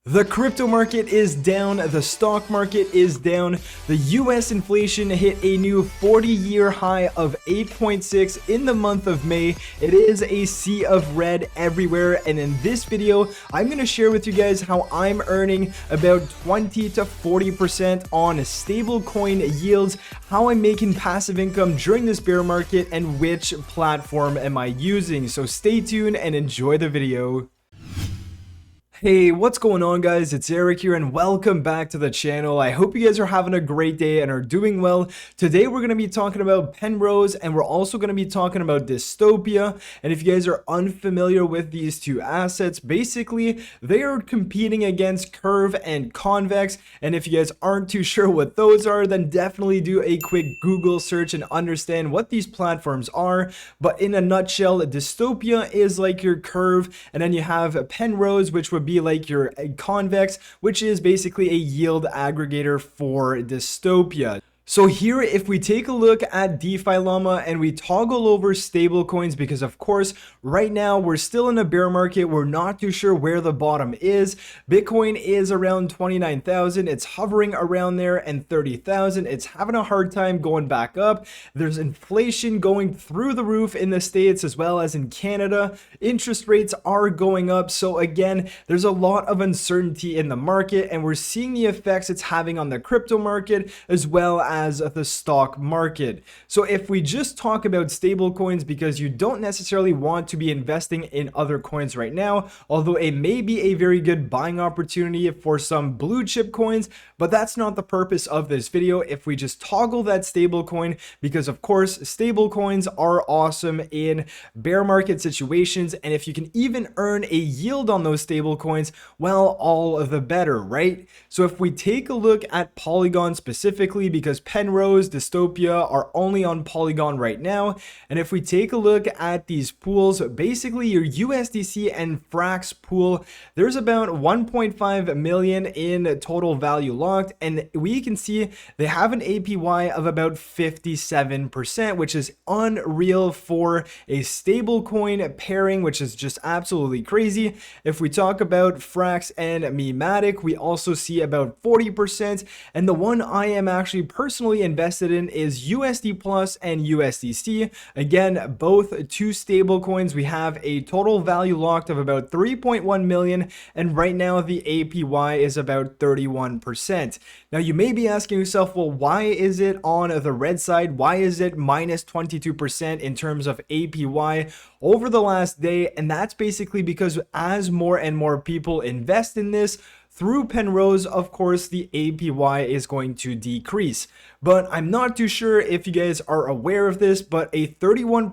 The crypto market is down, the stock market is down, the US inflation hit a new 40-year high of 8.6 in the month of May. It is a sea of red everywhere, and in this video, I'm going to share with you guys how I'm earning about 20 to 40% on stablecoin yields, how I'm making passive income during this bear market, and which platform am I using. So stay tuned and enjoy the video. Hey, what's going on, guys? It's Eric here and welcome back to the channel. I hope you guys are having a great day and are doing well. Today we're going to be talking about Penrose and we're also going to be talking about Dystopia. And if you guys are unfamiliar with these two assets, basically they are competing against Curve and Convex. And if you guys aren't too sure what those are, then definitely do a quick Google search and understand what these platforms are. But in a nutshell, Dystopia is like your Curve, and then you have Penrose, which would be like your convex, which is basically a yield aggregator for Dystopia. So here, if we take a look at DeFi Llama and we toggle over stablecoins, because of course, right now we're still in a bear market. We're not too sure where the bottom is. Bitcoin is around 29,000. It's hovering around there, and 30,000. It's having a hard time going back up. There's inflation going through the roof in the States as well as in Canada. Interest rates are going up. So again, there's a lot of uncertainty in the market, and we're seeing the effects it's having on the crypto market as well as the stock market. So if we just talk about stable coins, because you don't necessarily want to be investing in other coins right now, although it may be a very good buying opportunity for some blue chip coins, but that's not the purpose of this video. If we just toggle that stable coin, because of course stable coins are awesome in bear market situations, and if you can even earn a yield on those stable coins, well, all the better, right? So if we take a look at Polygon specifically, because Penrose, Dystopia are only on Polygon right now. And if we take a look at these pools, basically your USDC and Frax pool, there's about 1.5 million in total value locked. And we can see they have an APY of about 57%, which is unreal for a stable coin pairing, which is just absolutely crazy. If we talk about Frax and Mematic, we also see about 40%. And the one I am actually personally invested in is USD Plus and USDC. Again, both two stable coins. We have a total value locked of about 3.1 million, and right now the APY is about 31%. Now you may be asking yourself, well, why is it on the red side? Why is it minus 22% in terms of APY over the last day? And that's basically because as more and more people invest in this through Penrose, of course, the APY is going to decrease. But I'm not too sure if you guys are aware of this, but a 31%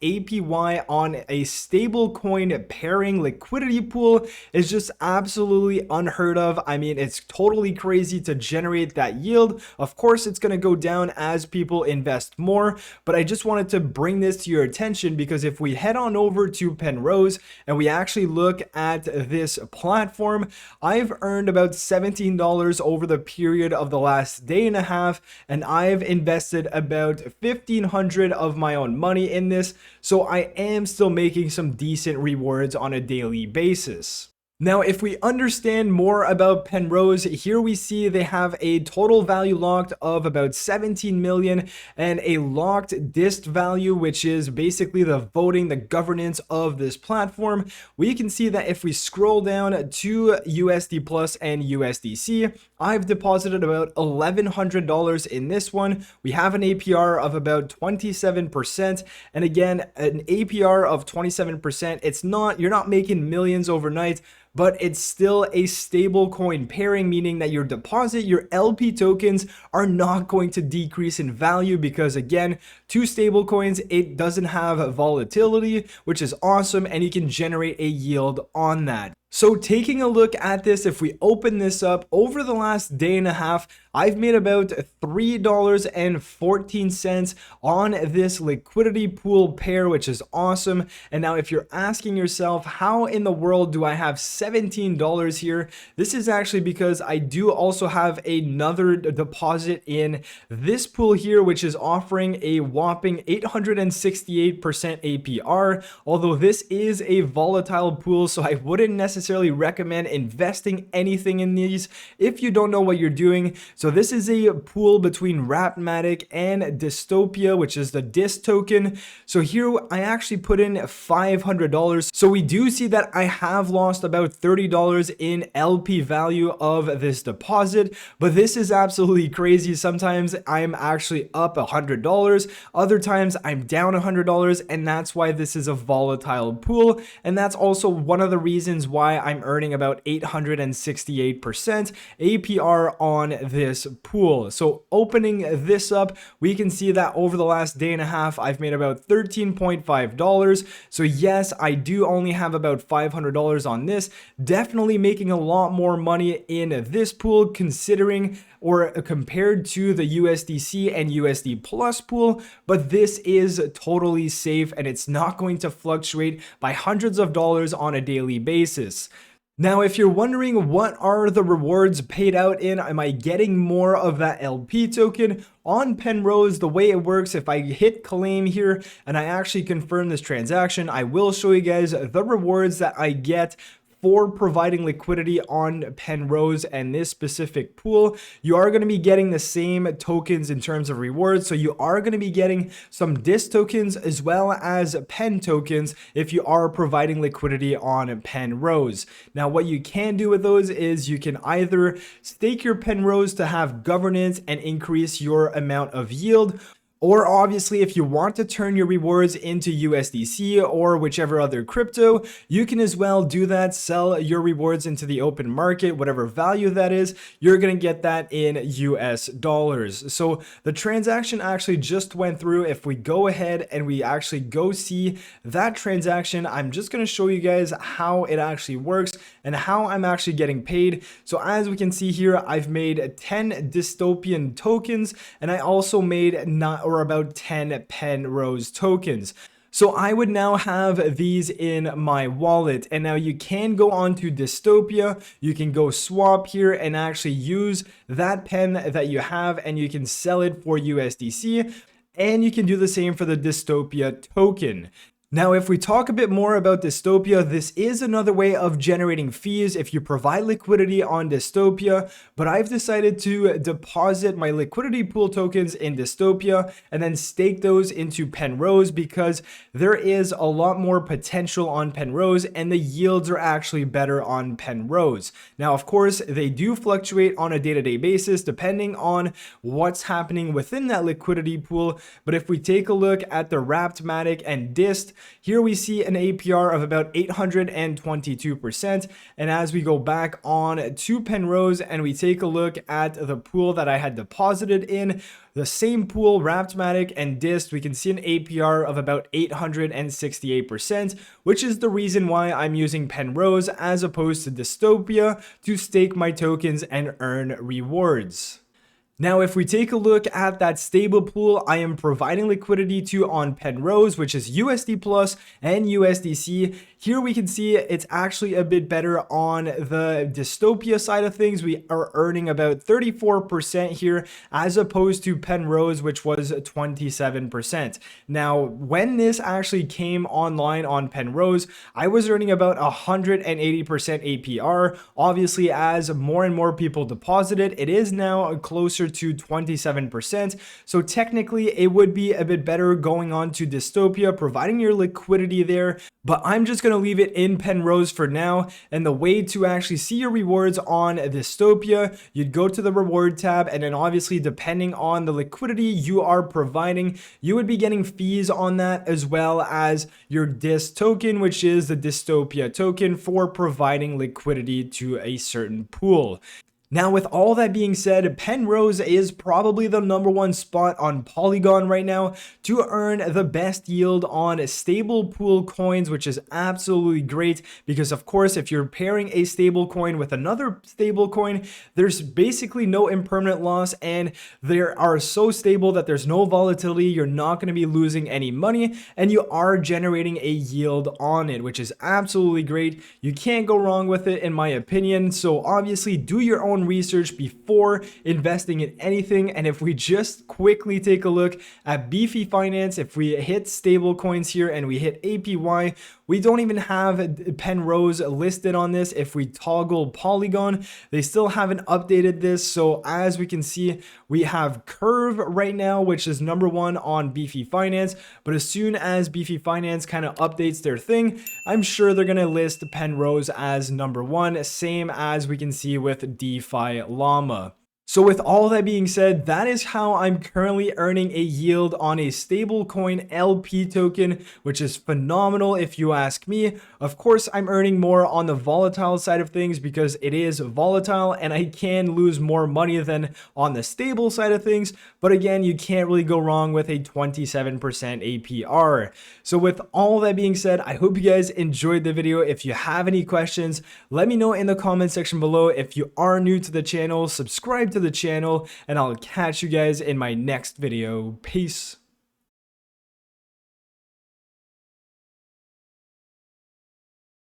APY on a stable coin pairing liquidity pool is just absolutely unheard of. I mean, it's totally crazy to generate that yield. Of course, it's going to go down as people invest more, but I just wanted to bring this to your attention, because if we head on over to Penrose and we actually look at this platform, I've earned about $17 over the period of the last day and a half, and I've invested about 1,500 of my own money in this, so I am still making some decent rewards on a daily basis. Now, if we understand more about Penrose, here we see they have a total value locked of about 17 million and a locked dist value, which is basically the voting, the governance of this platform. We can see that if we scroll down to USD Plus and USDC, I've deposited about $1,100 in this one. We have an APR of about 27%. And again, an APR of 27%, you're not making millions overnight, but it's still a stable coin pairing, meaning that your deposit, your LP tokens are not going to decrease in value, because again, two stable coins, it doesn't have volatility, which is awesome, and you can generate a yield on that. So taking a look at this, if we open this up over the last day and a half, I've made about $3.14 on this liquidity pool pair, which is awesome. And now if you're asking yourself, how in the world do I have $17 here? This is actually because I do also have another deposit in this pool here, which is offering a whopping 868% APR. Although this is a volatile pool, so I wouldn't necessarily necessarily recommend investing anything in these if you don't know what you're doing. So this is a pool between Wrapmatic and Dystopia, which is the DIST token. So here I actually put in $500. So we do see that I have lost about $30 in LP value of this deposit, but this is absolutely crazy. Sometimes I'm actually up $100, other times I'm down $100, and that's why this is a volatile pool. And that's also one of the reasons why I'm earning about 868% APR on this pool. So opening this up, we can see that over the last day and a half, I've made about $13.5. So yes, I do only have about $500 on this. Definitely making a lot more money in this pool considering or compared to the USDC and USD Plus pool, but this is totally safe and it's not going to fluctuate by hundreds of dollars on a daily basis. Now, if you're wondering what are the rewards paid out in, am I getting more of that LP token? On Penrose, the way it works, if I hit claim here and I actually confirm this transaction, I will show you guys the rewards that I get for providing liquidity on Penrose and this specific pool. You are going to be getting the same tokens in terms of rewards. So you are going to be getting some DIST tokens as well as Pen tokens if you are providing liquidity on Penrose. Now, what you can do with those is you can either stake your Penrose to have governance and increase your amount of yield, or obviously, if you want to turn your rewards into USDC or whichever other crypto, you can as well do that, sell your rewards into the open market, whatever value that is, you're going to get that in US dollars. So the transaction actually just went through. If we go ahead and we actually go see that transaction, I'm just going to show you guys how it actually works and how I'm actually getting paid. So as we can see here, I've made 10 dystopian tokens and I also made about 10 Penrose tokens. So I would now have these in my wallet, and now you can go on to Dystopia, you can go swap here and actually use that pen that you have and you can sell it for USDC, and you can do the same for the Dystopia token. Now, if we talk a bit more about Dystopia, this is another way of generating fees if you provide liquidity on Dystopia, but I've decided to deposit my liquidity pool tokens in Dystopia and then stake those into Penrose because there is a lot more potential on Penrose and the yields are actually better on Penrose. Now, of course, they do fluctuate on a day-to-day basis depending on what's happening within that liquidity pool, but if we take a look at the Wrapmatic and DIST, here we see an APR of about 822%. And as we go back on to Penrose and we take a look at the pool that I had deposited in, the same pool, Wrapmatic and DIST, we can see an APR of about 868%, which is the reason why I'm using Penrose as opposed to Dystopia to stake my tokens and earn rewards. Now, if we take a look at that stable pool I am providing liquidity to on Penrose, which is USD Plus and USDC, here we can see it's actually a bit better on the Dystopia side of things. We are earning about 34% here as opposed to Penrose, which was 27%. Now, when this actually came online on Penrose, I was earning about 180% APR. Obviously, as more and more people deposited, it is now closer to 27%. So technically, it would be a bit better going on to Dystopia, providing your liquidity there. But I'm just going to leave it in Penrose for now. And the way to actually see your rewards on Dystopia, you'd go to the reward tab, and then obviously depending on the liquidity you are providing, you would be getting fees on that, as well as your DIST token, which is the Dystopia token for providing liquidity to a certain pool. Now, with all that being said, Penrose is probably the #1 spot on Polygon right now to earn the best yield on stable pool coins, which is absolutely great because, of course, if you're pairing a stable coin with another stable coin, there's basically no impermanent loss and they are so stable that there's no volatility. You're not going to be losing any money and you are generating a yield on it, which is absolutely great. You can't go wrong with it, in my opinion. So obviously, do your own research before investing in anything. And if we just quickly take a look at Beefy Finance, if we hit stable coins here and we hit APY, We don't even have Penrose listed on this. If we toggle Polygon, they still haven't updated this. So as we can see, we have Curve right now, which is #1 on Beefy Finance. But as soon as Beefy Finance kind of updates their thing, I'm sure they're going to list Penrose as #1, same as we can see with DeFi Llama. So with all that being said, that is how I'm currently earning a yield on a stablecoin LP token, which is phenomenal if you ask me. Of course, I'm earning more on the volatile side of things because it is volatile and I can lose more money than on the stable side of things. But again, you can't really go wrong with a 27% APR. So with all that being said, I hope you guys enjoyed the video. If you have any questions, let me know in the comment section below. If you are new to the channel, subscribe to the channel, and I'll catch you guys in my next video. Peace.